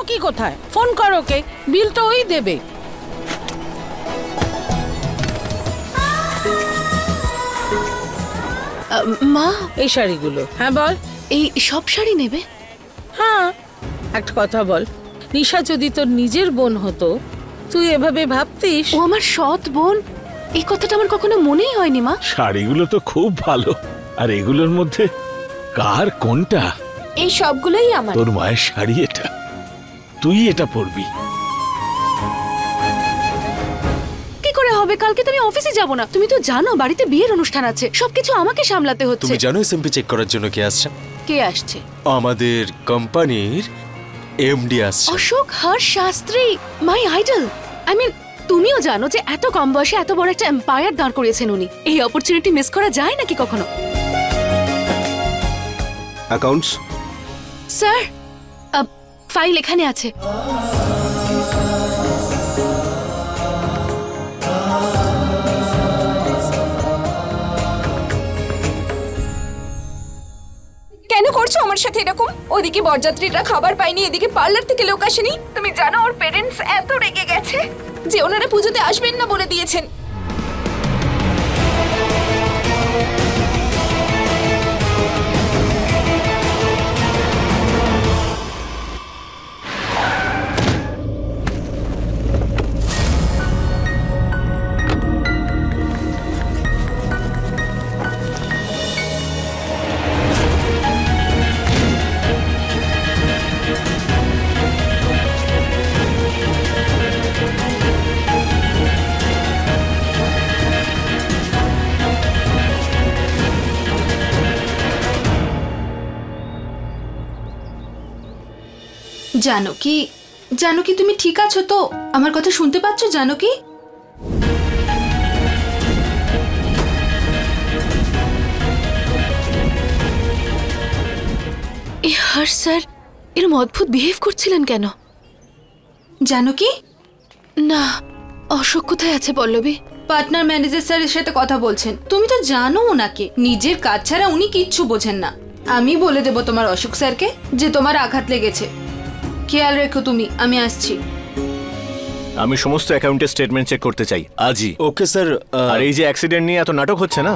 জানকি কোথায়? ফোন করো ওকে, বিল তো ওই দেবে। মা, এই শাড়িগুলো। হ্যাঁ বল। এই সব শাড়ি নেবে? হ্যাঁ, একটা কথা বল, নিশা যদি তোর নিজের বোন হতো তুই এভাবে ভাবতিস? ও আমার সৎ বোন, এই কথাটা আমার কখনো মনেই হয়নি মা। শাড়িগুলো তো খুব ভালো, আর এগুলোর মধ্যে কার কোনটা? এই সবগুলোই আমার। তোর মায়ের শাড়ি এটা, তুই এটা পরবি। কি করে হবে? কালকে তুমি অফিসে যাব না। তুমি তো জানো বাড়িতে বিয়ের অনুষ্ঠান আছে, সবকিছু আমাকে সামলাতে হচ্ছে। তুমি জানো এসএমপি চেক করার জন্য কে আসছে? কে আসছে? আমাদের কোম্পানির এমডি আসছে। Ashok Harsh Shastri, my idol. I mean, তুমিও জানো যে এত কম বয়সে এত বড় একটা এম্পায়ার দাঁড় করিয়েছেন উনি। এই অপরচুনিটি মিস করা যায় নাকি কখনো? অ্যাকাউন্টস স্যার, ফাইল এখানে আছে। কেন করছো আমার সাথে এরকম? ওদিকে বরযাত্রীরা খাবার পায়নি, এদিকে পার্লার থেকে লোক আসেনি। তুমি জানো ওর পেরেন্টস এত রেগে গেছে যে ওনারা পুজোতে আসবেন না বলে দিয়েছেন। জানকি, জানকি তুমি ঠিক আছো তো? আমার কথা শুনতে পাচ্ছ জানকি? এই হর্ষ স্যার এরকম অদ্ভুত বিহেভ করছিলেন কেন? জানকি? না, অশোক কোথায় আছে পল্লবী? পার্টনার ম্যানেজার স্যারের সাথে কথা বলছেন। তুমি তো জানো ওনাকে, নিজের কাজ ছাড়া উনি কিচ্ছু বোঝেন না। আমি বলে দেবো তোমার অশোক স্যারকে যে তোমার আঘাত লেগেছে। খেয়াল রেখো তুমি, আমি আসছি। আমি সমস্ত অ্যাকাউন্টের স্টেটমেন্ট চেক করতে চাই আজই। Okay sir. আর এই যে অ্যাক্সিডেন্ট নিয়ে এত নাটক হচ্ছে না,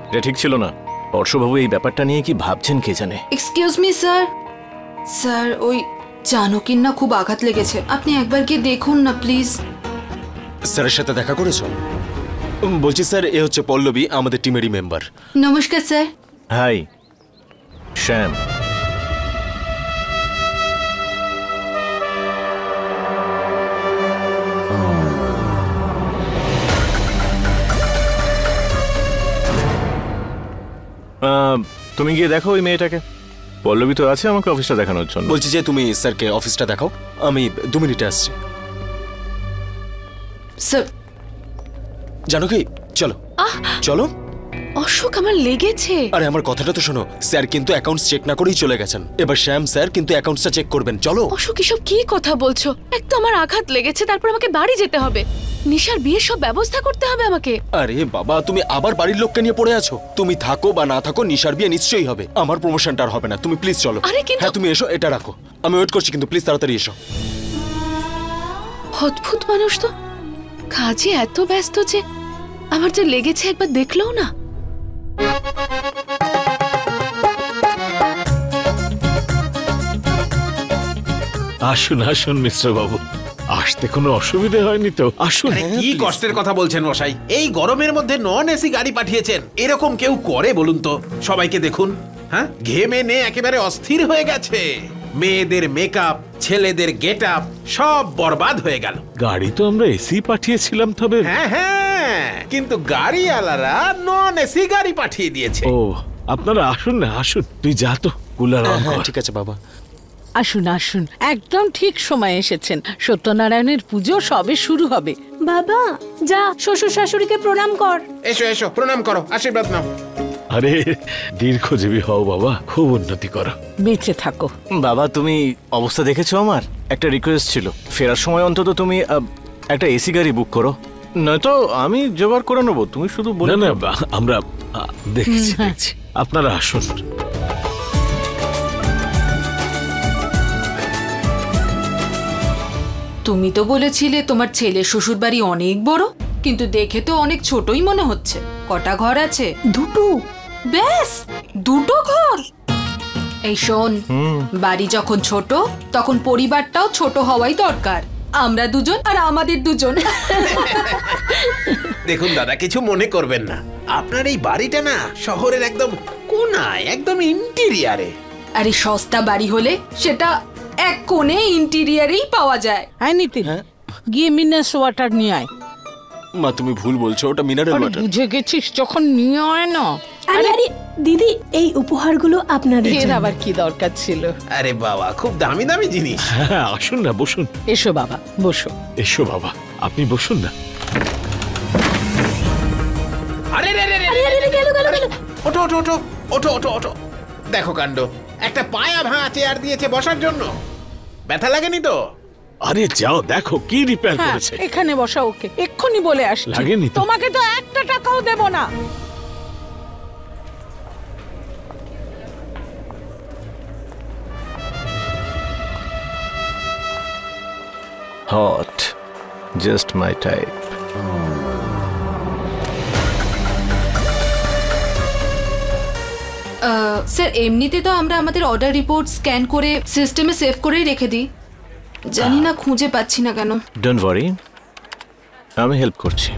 এটা ঠিক ছিল না। হর্ষবাবু এই ব্যাপারটা নিয়ে কি ভাবছেন কে জানে। Excuse me sir. স্যার, ওই জানকির না খুব আঘাত লেগেছে, আপনি একবার গিয়ে দেখুন না প্লিজ। স্যারের সাথে দেখা করেছো? বলছি স্যার, এ হচ্ছে পল্লবী, আমাদের টিমেরই মেম্বার। নমস্কার স্যার। হাই, শ্যাম। তুমি গিয়ে দেখো ওই মেয়েটাকে। পল্লবী তো আছে আমাকে অফিসটা দেখানোর জন্য। বলছি যে তুমি স্যারকে অফিসটা দেখাও, আমি 2 মিনিটে আসছি। স্যার। জানো কি, চলো চলো। অশোক, আমার লেগেছে। আরে আমার কথাটা তো শোনো, স্যার কিন্তু অ্যাকাউন্টস চেক না করেই চলে গেছেন। এবার শ্যাম স্যার কিন্তু অ্যাকাউন্টসটা চেক করবেন। চলো। অশোক, এসব কি কথা বলছো? এক তো আমার আঘাত লেগেছে, তারপর আমাকে বাড়ি যেতে হবে, নিশার বিয়ের সব ব্যবস্থা করতে হবে আমাকে। আরে বাবা, তুমি আবার বাড়ির লোককে নিয়ে পড়ে আছো। তুমি থাকো বা না থাকো, নিশার বিয়ে নিশ্চয়ই হবে। আমার প্রমোশনটা আর হবে না। তুমি প্লিজ চলো। আরে কিন্তু হ্যাঁ তুমি এসো, এটা রাখো, আমি ওয়েট করছি, কিন্তু প্লিজ তাড়াতাড়ি এসো। অদ্ভুত মানুষ তো, কাজে এত ব্যস্ত যে আমার যে লেগেছে একবার দেখলেও না। আসুন আসুন মিস্টার বাবু, আসতে কোনো অসুবিধা হয়নি তো? আসুন। কি কষ্টের কথা বলছেন মশাই, এই গরমের মধ্যে নন এসি গাড়ি পাঠিয়েছেন। এরকম কেউ করে বলুন তো? সবাইকে দেখুন, হ্যাঁ, ঘেমে নে একেবারে অস্থির হয়ে গেছে। মেয়েদের মেকআপ, ছেলেদের গেট আপ সব বরবাদ হয়ে গেল। গাড়ি তো আমরা এসি পাঠিয়েছিলাম, তবে হ্যাঁ হ্যাঁ, কিন্তু গাড়িওয়ালারা নন এসি গাড়ি পাঠিয়ে দিয়েছে। ও, আপনারা আসুন না, আসুন। তুই যা তো, কুলার অন কর। ঠিক আছে বাবা। আসুন আসুন, একদম ঠিক সময় এসেছেন। সত্যনারায়ণের পুজো সবে শুরু হবে। বাবা যা, শ্বশুর শাশুড়িকে প্রণাম কর। এসো এসো, প্রণাম করো, আশীর্বাদ নাও। আরে দীর্ঘজীবী হও বাবা, খুব উন্নতি করো, বেঁচে থাকো। বাবা, তুমি অবস্থা দেখেছো আমার? একটা রিকোয়েস্ট ছিল, ফেরার সময় অন্তত তুমি একটা এসি গাড়ি বুক করো, নয়তো আমি জোগাড় করে নেবো। তুমি শুধু বলে না না, আমরা দেখছি দেখছি। আপনারা আসুন। তুমি তো বলেছিলে তোমার ছেলে শ্বশুর বাড়ি অনেক বড়, কিন্তু দেখে তো অনেক ছোটই মনে হচ্ছে। কটা ঘর আছে? দুটো। ব্যাস 2টো ঘর? এই শোন, বাড়ি যখন ছোট তখন পরিবারটাও ছোট হওয়াই দরকার। আমরা দুজন আর আমাদের দুজন। দেখুন দাদা, কিছু মনে করবেন না, আপনার এই বাড়িটা না শহরের একদম কোনায়, একদম ইন্টেরিয়ারে। আরে সস্তা বাড়ি হলে সেটা এক কোণে ইন্টেরিয়ারেই পাওয়া যায়। হ্যাঁ নিতিন, গিয়ে মিনারেল ওয়াটার নিয়ে আয়। মা তুমি ভুল বলছো, ওটা মিনারেল আরে ওয়াটার। বুঝে গেছিস, যখন নিয়ে আয় না। আরে আরে দিদি, এই উপহারগুলো আপনাদের এর জন্য। আবার কি দরকার ছিল? আরে বাবা, খুব দামি দামি জিনিস। হ্যাঁ আসুন না, বসুন। এসো বাবা, বসো। এসো বাবা, আপনি বসুন না। আরে রে রে রে, গেল গেল গেল। ওঠো ওঠো ওঠো ওঠো ওঠো ওঠো। দেখো কাণ্ড, একটা পায়া ভাঙা চেয়ার দিয়েছে বসার জন্য। ব্যথা লাগেনি তো? আরে যাও দেখো কি রিপেয়ার হ্যাঁ, করেছে। এখানে বসা, ওকে এক্ষুনি বলে আসছি। লাগেনি তো? তোমাকে তো 1 টাকাও দেব না। Hot, just my type. Sir, এমনিতে তো আমরা আমাদের অর্ডার রিপোর্ট স্ক্যান করে সিস্টেমে সেভ করেই রেখে দিই। জানি না খুঁজে পাচ্ছি না কেন। ডোন্ট ওয়ারি, আমি হেল্প করছি।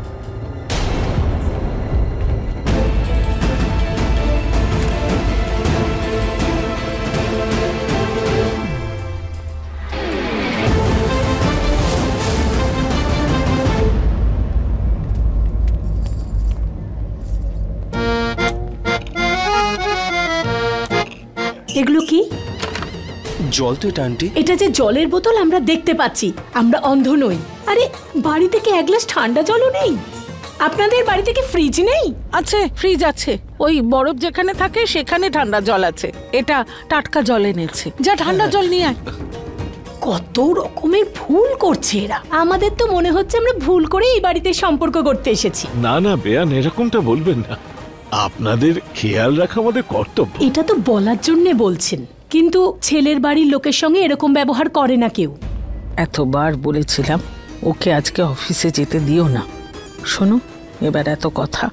এগুলো কি? জল তো এটা আন্টি। এটা যে জলের বোতল আমরা দেখতে পাচ্ছি, আমরা অন্ধ নই। আরে বাড়ি থেকে এক গ্লাস ঠান্ডা জলও নেই? আপনাদের বাড়িতে কি ফ্রিজ নেই? আছে, ফ্রিজ আছে। ওই বরফ যেখানে থাকে সেখানে ঠান্ডা জল আছে। এটা টাটকা জল এনেছে। যা ঠান্ডা জল নিয়ে আয়। কত রকমের ভুল করছে এরা। আমাদের তো মনে হচ্ছে আমরা ভুল করে এই বাড়িতে সম্পর্ক করতে এসেছি। না না বেয়ান, এরকমটা বলবেন না। আপনাদের খেয়াল রাখা আমাদের কর্তব্য। এটা তো বলার জন্য বলছেন, কিন্তু ছেলের বাড়ির লোকের সঙ্গে এরকম ব্যবহার করে না কেউ। এতবার বলেছিলাম ওকে আজকে অফিসে যেতে দিও না। শোনো, এবার এত কথা।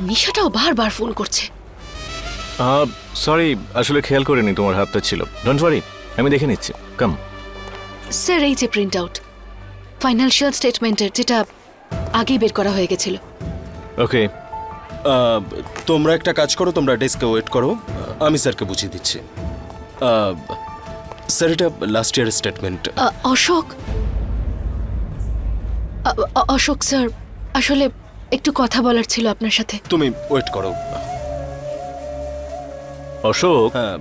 নিশাটাও বারবার ফোন করছে। সরি, আসলে খেয়াল করিনি তোমার হাতটা ছিল। ডোন্ট ওয়ারি, আমি দেখে নিচ্ছি। কাম। স্যার, এই যে প্রিন্ট আউট ফাইন্যান্সিয়াল স্টেটমেন্টের, যেটা আগেই বের করা হয়ে গেছিল। ওকে, তোমরা একটা কাজ করো, তোমরা ডেস্কে ওয়েট করো, আমি স্যারকে বুঝিয়ে দিচ্ছি। স্যার, এটা লাস্ট ইয়ারের স্টেটমেন্ট। অশোক, অশোক স্যার, আসলে একটু কথা বলার ছিল আপনার সাথে। তুমি ওয়েট করো। অশোক, হ্যাঁ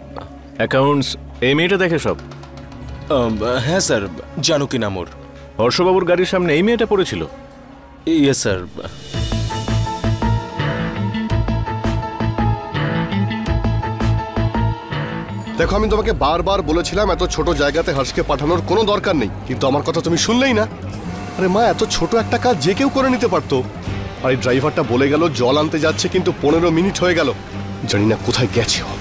অ্যাকাউন্টস এই মেয়েটা দেখে সব। হ্যাঁ স্যার, জানো কি নাম ওর? হর্ষবাবুর গাড়ির সামনে এই মেয়েটা পড়েছিল। Yes sir. দেখো, আমি তোমাকে বারবার বলেছিলাম এত ছোট জায়গাতে হর্ষকে পাঠানোর কোনো দরকার নেই, কিন্তু আমার কথা তুমি শুনলেই না। আরে মা, এত ছোট একটা কাজ যে কেউ করে নিতে পারতো। আর এই ড্রাইভারটা বলে গেল জল আনতে যাচ্ছে, কিন্তু 15 মিনিট হয়ে গেল, জানি না কোথায় গেছে ও।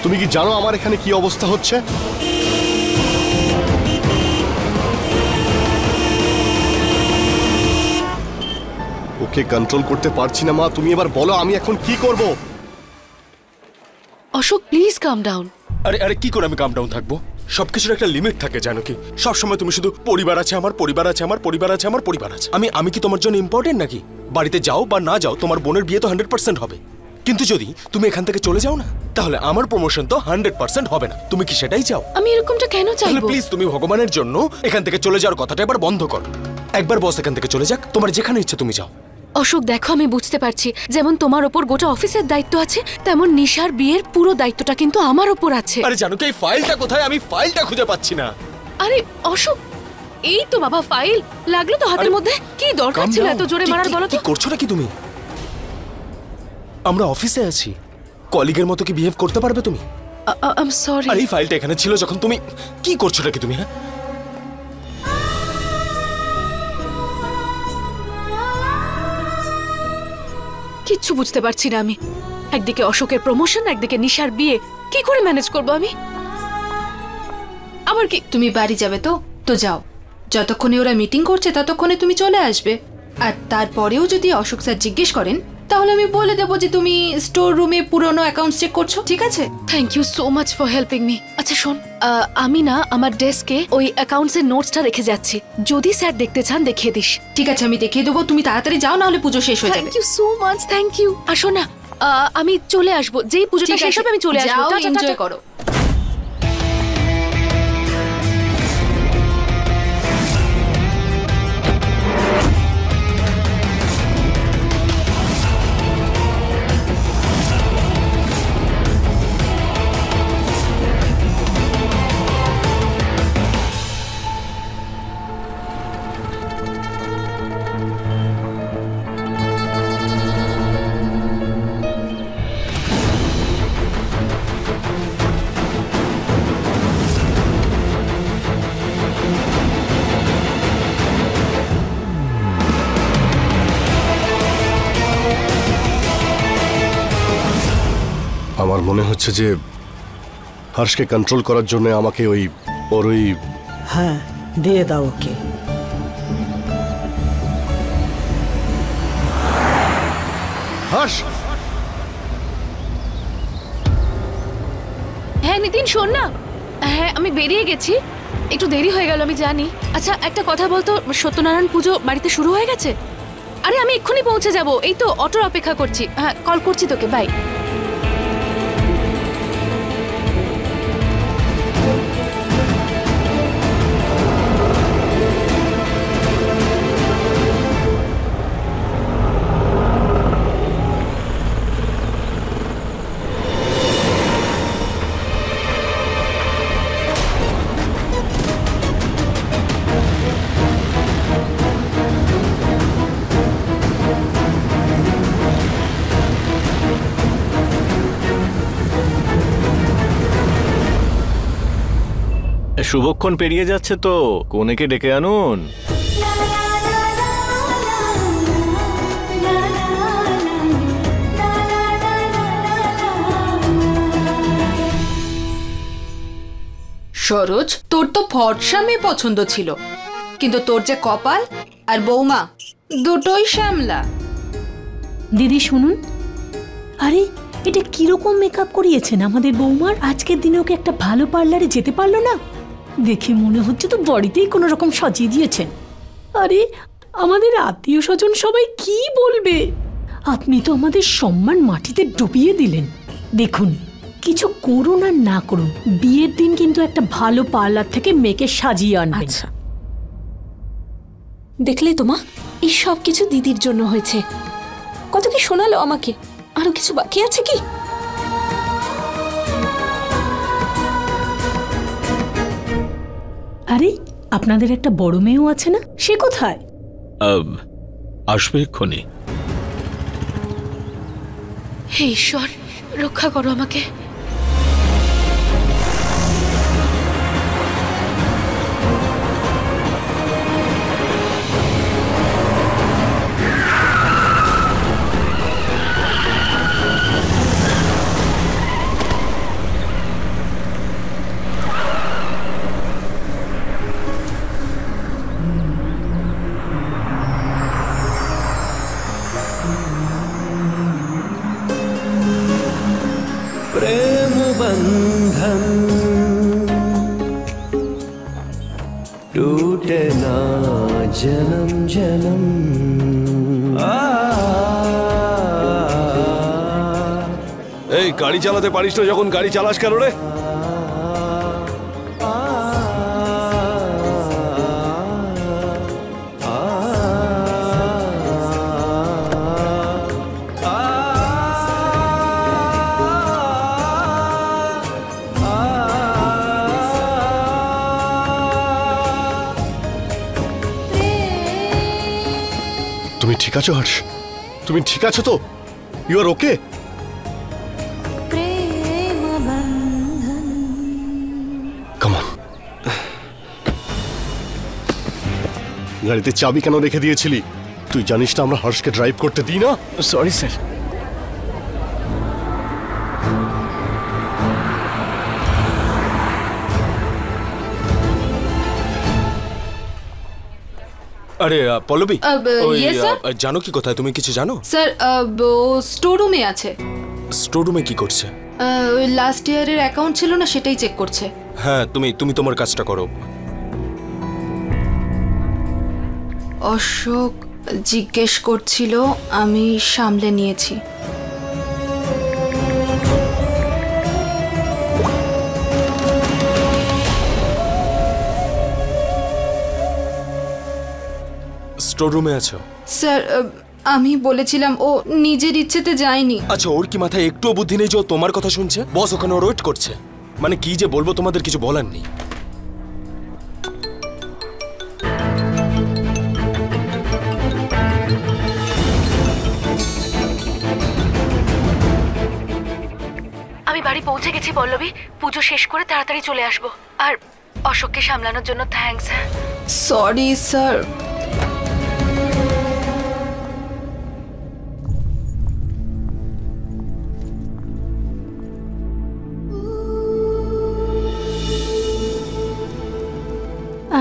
তুমি কি জানো আমার এখানে কি অবস্থা হচ্ছে? ওকে কন্ট্রোল করতে পারছি না মা, তুমি এবার বলো আমি এখন কি করব? Ashok, please calm down. আরে আরে, কি করে আমি কাম ডাউন থাকবো? সবকিছুর একটা লিমিট থাকে, জানো কি? সবসময় তুমি শুধু পরিবার আছে আমার, পরিবার আছে আমার, পরিবার আছে আমার, পরিবার আছে। আমি কি তোমার জন্য ইম্পর্টেন্ট নাকি? বাড়িতে যাও বা না যাও, তোমার বোনের বিয়ে তো 100% হবে। কিন্তু যদি তুমি এখান থেকে চলে যাও না, তাহলে আমার প্রমোশন তো 100% হবে না। তুমি কি সেটাই চাও? আমি এরকমটা কেন তাহলে চাইবো? প্লিজ তুমি ভগবানের জন্য এখান থেকে চলে যাওয়ার কথাটা এবার বন্ধ করো। একবার বস এখান থেকে চলে যাক, তোমার যেখানে ইচ্ছে তুমি যাও। অশোক, দেখো, আমি বুঝতে পারছি, যেমন তোমার ওপর গোটা অফিসের দায়িত্ব আছে, তেমন নিশার বিয়ের পুরো দায়িত্বটা কিন্তু আমার ওপর আছে। আরে জানো কি, এই ফাইলটা কোথায়? আমি ফাইলটা খুঁজে পাচ্ছি না। আরে অশোক, এই তো বাবা ফাইল, লাগলো তো হাতের আরে, মধ্যে। কি দরকার ছিল এত জোরে মারার, বলো তো? কি করছো নাকি তুমি? আমরা অফিসে আছি, কলিগের মতো কি বিহেভ করতে পারবে তুমি? I am sorry. আর এই ফাইলটা এখানে ছিল যখন তুমি কি করছোটা কি তুমি? হ্যাঁ, কিচ্ছু বুঝতে পারছি না আমি। একদিকে অশোকের প্রমোশন, একদিকে নিশার বিয়ে, কি করে ম্যানেজ করব আমি? আবার কি তুমি বাড়ি যাবে তো? তো যাও, যতক্ষণে ওরা মিটিং করছে ততক্ষণে তুমি চলে আসবে। আর তারপরেও যদি অশোক স্যার জিজ্ঞেস করেন তাহলে আমি বলে দেবো যে তুমি স্টোর রুমে পুরনো অ্যাকাউন্টস চেক করছো, ঠিক আছে? Thank you so much for helping me. আচ্ছা শোন, আমি না আমার ডেস্কে ওই অ্যাকাউন্টস এর নোটসটা রেখে যাচ্ছি, যদি স্যার দেখতে চান দেখিয়ে দিস। ঠিক আছে, আমি দেখিয়ে দেবো। তুমি তাড়াতাড়ি যাও, না হলে পুজো শেষ হয়ে যাবে। Thank you so much, thank you. আসো না, আমি চলে আসবো, যেই পুজোটা শেষ হবে আমি চলে আসবো। যাও, এনজয় করো। আমার মনে হচ্ছে যে হর্ষকে কন্ট্রোল করার জন্য আমাকে ওর হ্যাঁ, দিয়ে দাও ওকে। হর্ষ, হ্যাঁ নিতিন শোন না, হ্যাঁ আমি বেরিয়ে গেছি, একটু দেরি হয়ে গেল আমি জানি। আচ্ছা একটা কথা বলতো, সত্যনারায়ণ পুজো বাড়িতে শুরু হয়ে গেছে? আরে আমি এক্ষুনি পৌঁছে যাব, এই তো অটোর অপেক্ষা করছি। হ্যাঁ কল করছি তোকে, বাই। শুভক্ষণ পেরিয়ে যাচ্ছে তো, কনেকে ডেকে আনুন। সরোজ, তোর তো ফর্সা মেয়ে পছন্দ ছিল, কিন্তু তোর যে কপাল আর বৌমা দুটোই শ্যামলা। দিদি শুনুন, আরে এটা কিরকম মেকআপ করিয়েছেন আমাদের বৌমার। আজকের দিনে ওকে একটা ভালো পার্লারে যেতে পারলো না? দেখে মনে হচ্ছে তো বাড়িতেই কোনো রকম সাজিয়ে দিয়েছেন। আরে আমাদের আত্মীয় স্বজন সবাই কি বলবে? আপনি তো আমাদের সম্মান মাটিতে ডুবিয়ে দিলেন। দেখুন, কিছু করুন আর না করুন, বিয়ের দিন কিন্তু একটা ভালো পার্লার থেকে মেয়েকে সাজিয়ে আনবেন। আচ্ছা, দেখলে তো মা, এই সব কিছু দিদির জন্য হয়েছে। কত কি শোনালো আমাকে, আরো কিছু বাকি আছে কি? আরে আপনাদের একটা বড় মেয়েও আছে না, সে কোথায়? আসবে এক্ষুনি। হে ঈশ্বর, রক্ষা করো আমাকে। प्रेम बंधन टूटे ना जन्म जन्म। এই গাড়ি চালাতে পারিস তো, যখন গাড়ি চালাস কেন রে? তুমি ঠিক আছো হর্ষ? তুমি ঠিক আছো তো? ইউ আর ওকে? प्रेम बंधन গাড়িতে চাবি কেন রেখে দিয়েছিলি? তুই জানিস না আমরা হর্ষকে ড্রাইভ করতে দিই না? Sorry sir. আরে পল্লবী, ওই yes, sir? জানো কি কোথায়? তুমি কিছু জানো? স্যার ও স্টোর রুমে আছে। স্টোর রুমে কি করছে? ওই লাস্ট ইয়ারের অ্যাকাউন্ট ছিল না, সেটাই চেক করছে। হ্যাঁ, তুমি তোমার কাজটা করো। অশোক জিজ্ঞেস করছিল, আমি সামলে নিয়েছি। স্টোর রুমে আছো? স্যার আমি বলেছিলাম, ও নিজের ইচ্ছেতে যায়নি। আচ্ছা, ওর কি মাথায় একটুও বুদ্ধি নেই যে ও তোমার কথা শুনছে? বস ওখানে ওর ওয়েট করছে। মানে কি যে বলবো, তোমাদের কিছু বলার নেই। আমি বাড়ি পৌঁছে গেছি পল্লবী। পুজো শেষ করে তাড়াতাড়ি চলে আসবো। আর অশোককে সামলানোর জন্য থ্যাঙ্কস। Sorry sir.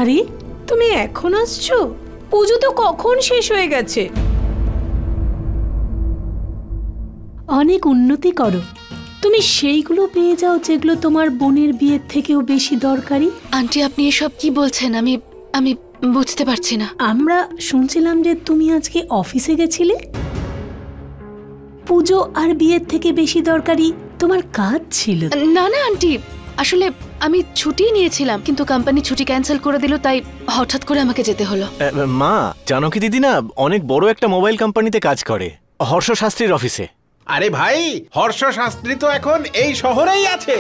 আরে তুমি এখন আসছো? পুজো তো কখন শেষ হয়ে গেছে। অনেক উন্নতি করো, তুমি সেইগুলো পেয়ে যাও যেগুলো তোমার বোনের বিয়ের থেকেও বেশি দরকারি। আন্টি, আপনি এসব কি বলছেন? আমি বুঝতে পারছি না। আমরা শুনছিলাম যে তুমি আজকে অফিসে গেছিলে। পুজো আর বিয়ের থেকে বেশি দরকারি তোমার কাজ ছিল। না না আন্টি, আসলে আমি ছুটি নিয়েছিলাম, কিন্তু কোম্পানি ছুটি ক্যান্সেল করে দিল, তাই হঠাৎ করে আমাকে যেতে হলো। মা, জানকী দিদি না অনেক বড় একটা মোবাইল কোম্পানিতে কাজ করে, হর্ষ শাস্ত্রীর অফিসে। আরে ভাই, হর্ষ শাস্ত্রী তো এখন এই শহরেই আছে।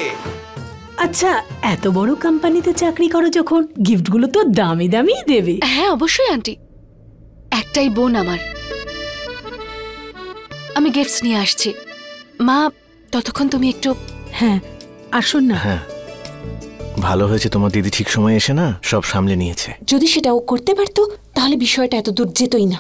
আচ্ছা, এত বড় কোম্পানিতে চাকরি করো যখন, গিফটগুলো তো দামি দামি দেবে। হ্যাঁ অবশ্যই আন্টি, একটাই বোন আমার। আমি গিফটস নিয়ে আসছি। মা, ততক্ষণ তুমি একটু। হ্যাঁ আসুন না। হ্যাঁ, ভালো হয়েছে তোমার দিদি ঠিক সময় এসে না সব সামলে নিয়েছে। যদি সেটা ও করতে পারতো তাহলে বিষয়টা এত দূর যেতই না।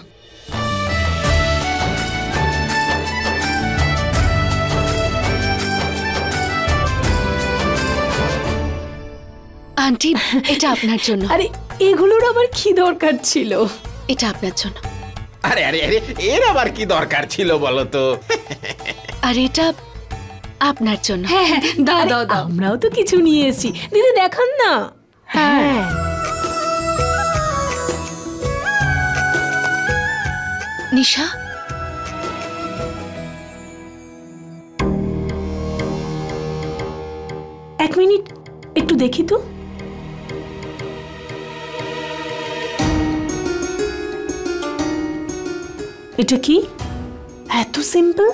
আন্টি, এটা আপনার জন্য। আরে এগুলোর আবার কি দরকার ছিল? এটা আপনার জন্য। আরে আরে আরে, এর আবার কি দরকার ছিল বলো তো? আর এটা আপনার জন্য। হ্যাঁ হ্যাঁ, দাও আরে, দাও দাও। আমরাও তো কিছু নিয়ে এসেছি, দিদি দেখান না। হ্যাঁ, নিশা, এক মিনিট একটু দেখি তো। এটা কি এত সিম্পল?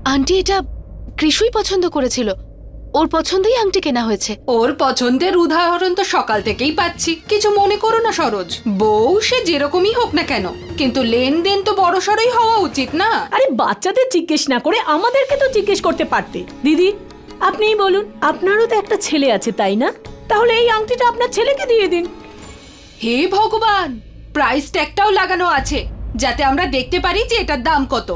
আন্টি, এটা কৃষুই পছন্দ করেছিল, ওর পছন্দেই আংটি কেনা হয়েছে। ওর পছন্দের উদাহরণ তো সকাল থেকেই পাচ্ছি। কিছু মনে করো না সরোজ, বউ সে যেরকমই হোক না কেন, কিন্তু লেনদেন তো বড় সড়ই হওয়া উচিত না। আরে বাচ্চাদের জিজ্ঞেস না করে আমাদেরকে তো জিজ্ঞেস করতে পারতে। দিদি আপনিই বলুন, আপনারও তো একটা ছেলে আছে তাই না? তাহলে এই আংটিটা আপনার ছেলেকে দিয়ে দিন। হে ভগবান, প্রাইস ট্যাগটাও লাগানো আছে যাতে আমরা দেখতে পারি যে এটার দাম কত।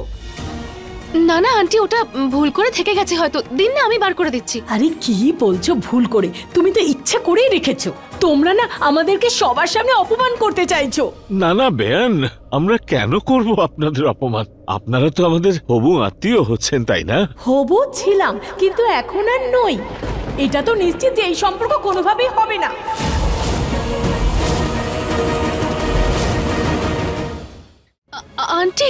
না না আন্টি, ওটা ভুল করে থেকে গেছে হয়তো। দিন না, আমি বার করে দিচ্ছি। আরে কি বলছো ভুল করে? তুমি তো ইচ্ছা করেই রেখেছো। তোমরা না আমাদেরকে সবার সামনে অপমান করতে চাইছো। না না বেয়ান, আমরা কেন করব আপনাদের অপমান? আপনারা তো আমাদের হবু আত্মীয় হচ্ছেন, তাই না? হবু ছিলাম, কিন্তু এখন আর নই। এটা তো নিশ্চিত যে এই সম্পর্ক কোনোভাবেই হবে না। আন্টি,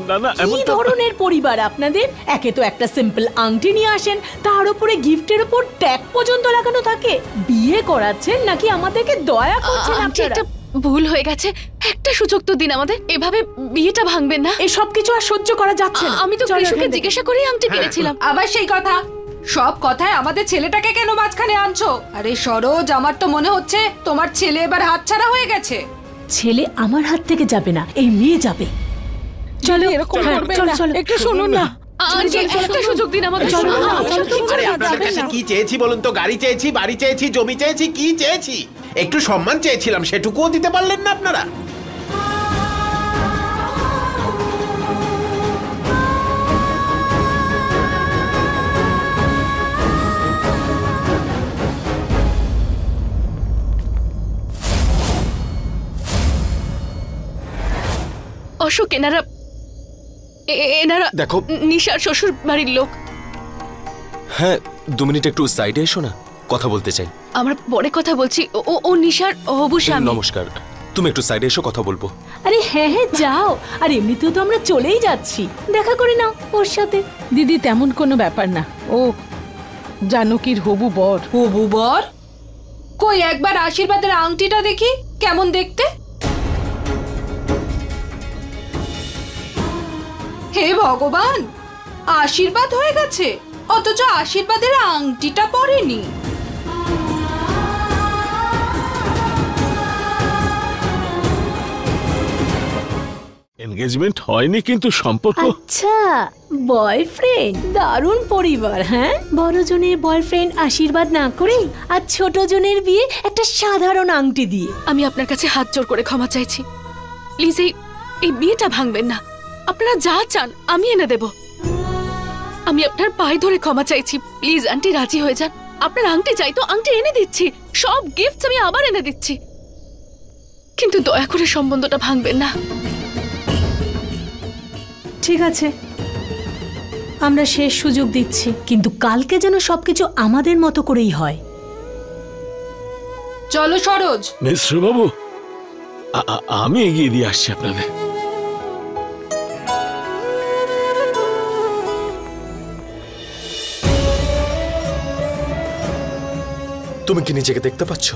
না না, কি এমন তো- ধরনের পরিবার আপনাদের? একে তো একটা সিম্পল আংটি নিয়ে আসেন, তার উপরে গিফটের উপর ট্যাগ পর্যন্ত লাগানো থাকে। বিয়ে করাচ্ছেন নাকি আমাদেরকে দয়া করছেন আন্টি, আপনারা? এটা ভুল হয়ে গেছে। একটা সুযোগ তো দিন আমাদের। এভাবে বিয়েটা ভাঙবেন না। এই সব কিছু আর সহ্য করা যাচ্ছে না। আমি তো চলো কৃষুকে এখান থেকে। জিজ্ঞাসা করেই আংটি কিনেছিলাম। আবার সেই কথা, সব কথায় আমাদের ছেলেটাকে কেন মাঝখানে আনছো? আরে সরোজ, আমার তো মনে হচ্ছে তোমার ছেলে এবার হাতছাড়া হয়ে গেছে। ছেলে আমার হাত থেকে যাবে না, এই মেয়ে যাবে। চলো, এরকম করবেন না। একটু শুনুন না। আন্টি, একটা সুযোগ দিন আমাদের। চলো, আমি চলো, সত্যি আরে করে আপনাদের কাছে যাবেন না। কি চেয়েছি বলুন তো? গাড়ি চেয়েছি, বাড়ি চেয়েছি, জমি চেয়েছি, কি চেয়েছি? একটু সম্মান চেয়েছিলাম, সেটুকুও দিতে পারলেন না আপনারা। অশোক, এনারা দেখো। নিশার শ্বশুর বাড়ির লোক। হ্যাঁ, 2 মিনিট একটু সাইডে এসো না, কথা বলতে চাই। আমরা পরে কথা বলছি। ও নিশার হবু স্বামী। নমস্কার, তুমি একটু সাইডে এসো, কথা বলবো। আরে হ্যাঁ হ্যাঁ যাও, আর এমনিতেও তো আমরা চলেই যাচ্ছি, দেখা করে নাও ওর সাথে। দিদি, তেমন কোনো ব্যাপার না, ও জানকীর হবু বর। হবু বর? কই একবার আশীর্বাদের আংটিটা দেখি, কেমন দেখতে। হে ভগবান, আশীর্বাদ হয়ে গেছে, অথচ আশীর্বাদের আংটিটা পরেনি। এনগেজমেন্ট হয়নি কিন্তু সম্পর্ক। আচ্ছা, বয়ফ্রেন্ড, দারুণ পরিবার। হ্যাঁ, বড় জনের বয়ফ্রেন্ড আশীর্বাদ না করে আর ছোট জনের বিয়ে একটা সাধারণ আংটি দিয়ে। আমি আপনার কাছে হাত জোর করে ক্ষমা চাইছি। প্লিজ এই বিয়েটা ভাঙবেন না। আপনারা যা চান আমি এনে দেব। আমি আপনার পায়ে ধরে ক্ষমা চাইছি, প্লিজ আন্টি রাজি হয়ে যান। আপনার আংটি চাই তো আংটি এনে দিচ্ছি, সব গিফটস আমি আবার এনে দিচ্ছি, কিন্তু দয়া করে সম্বন্ধটা ভাঙবেন না। ঠিক আছে, আমরা শেষ সুযোগ দিচ্ছি, কিন্তু কালকে যেন সবকিছু আমাদের মতো করেই হয়। চলো সরোজ। মিশ্র বাবু, আমি এগিয়ে দিয়ে আসছি আপনাদের। তুমি কি নিজেকে দেখতে পাচ্ছ?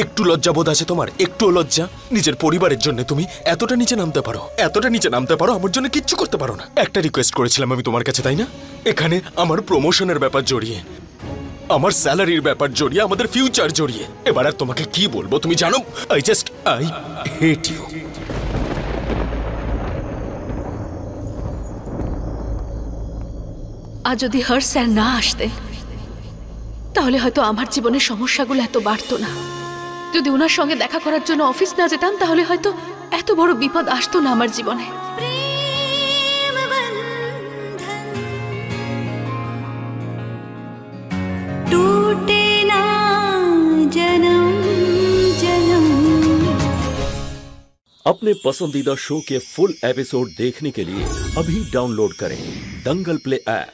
একটু লজ্জা বোধ আছে তোমার? একটু লজ্জা? নিজের পরিবারের জন্য তুমি এতটা নিচে নামতে পারো, এতটা নিচে নামতে পারো, আমার জন্য কিচ্ছু করতে পারো না। একটা রিকোয়েস্ট করেছিলাম আমি তোমার কাছে, তাই না? এখানে আমার প্রমোশনের ব্যাপার জড়িয়ে, আমার স্যালারির ব্যাপার জড়িয়ে, আমাদের ফিউচার জড়িয়ে। এবার আর তোমাকে কি বলবো তুমি জানো? I hate you. আর যদি হর্ষ স্যার না আসতেন তাহলে হয়তো আমার জীবনের সমস্যাগুলো এত বাড়তো না। যদি ওনার সঙ্গে দেখা করার জন্য অফিস না যেতাম তাহলে হয়তো এত বড় বিপদ আসতো না আমার জীবনে। टूटे ना जन्म जन्म। अपने पसंदीदा शो के फुल एपिसोड देखने के लिए अभी डाउनलोड करें दंगल प्ले ऐप।